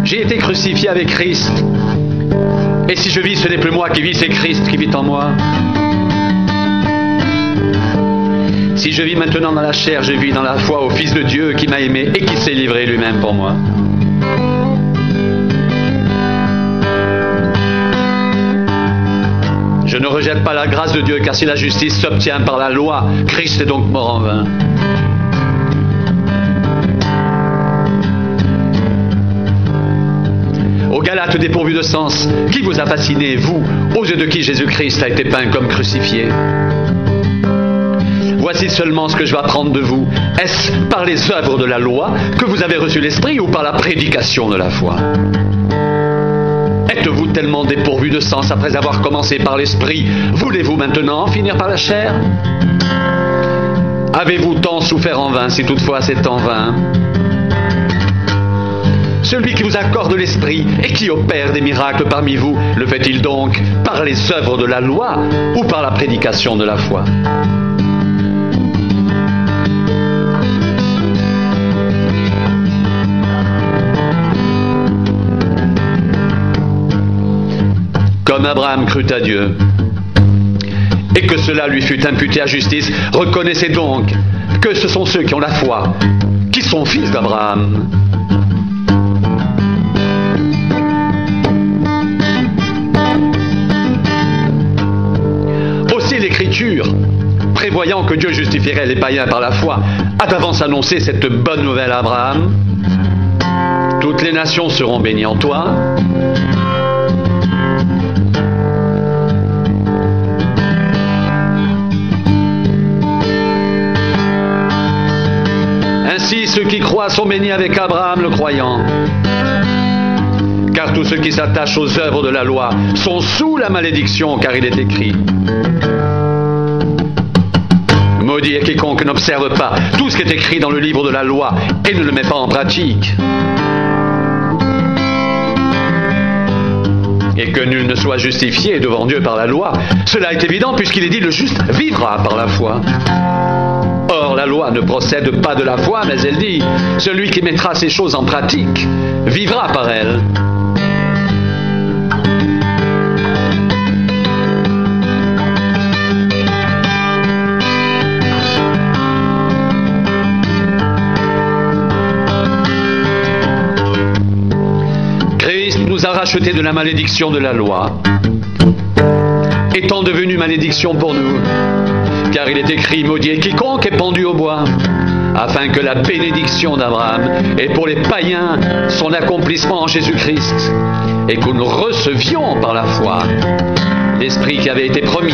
J'ai été crucifié avec Christ. Et si je vis, ce n'est plus moi qui vis, c'est Christ qui vit en moi. Si je vis maintenant dans la chair, je vis dans la foi au Fils de Dieu qui m'a aimé et qui s'est livré lui-même pour moi. Je ne rejette pas la grâce de Dieu, car si la justice s'obtient par la loi, Christ est donc mort en vain. Aux Galates dépourvus de sens, qui vous a fasciné, vous, aux yeux de qui Jésus-Christ a été peint comme crucifié? Voici seulement ce que je vais apprendre de vous. Est-ce par les œuvres de la loi que vous avez reçu l'Esprit ou par la prédication de la foi? Êtes-vous tellement dépourvu de sens après avoir commencé par l'Esprit? Voulez-vous maintenant finir par la chair? Avez-vous tant souffert en vain, si toutefois c'est en vain? Celui qui vous accorde l'Esprit et qui opère des miracles parmi vous, le fait-il donc par les œuvres de la loi ou par la prédication de la foi? Comme Abraham crut à Dieu, et que cela lui fut imputé à justice, reconnaissez donc que ce sont ceux qui ont la foi, qui sont fils d'Abraham. Aussi l'Écriture, prévoyant que Dieu justifierait les païens par la foi, a d'avance annoncé cette bonne nouvelle à Abraham. Toutes les nations seront bénies en toi. Ainsi, ceux qui croient sont bénis avec Abraham le croyant. Car tous ceux qui s'attachent aux œuvres de la loi sont sous la malédiction, car il est écrit: maudit est quiconque n'observe pas tout ce qui est écrit dans le livre de la loi et ne le met pas en pratique. Et que nul ne soit justifié devant Dieu par la loi, cela est évident puisqu'il est dit: le juste vivra par la foi. Or, la loi ne procède pas de la foi, mais elle dit: celui qui mettra ces choses en pratique vivra par elles. Christ nous a rachetés de la malédiction de la loi, étant devenu malédiction pour nous. Car il est écrit: maudit est quiconque est pendu au bois, afin que la bénédiction d'Abraham ait pour les païens son accomplissement en Jésus-Christ, et que nous recevions par la foi l'Esprit qui avait été promis.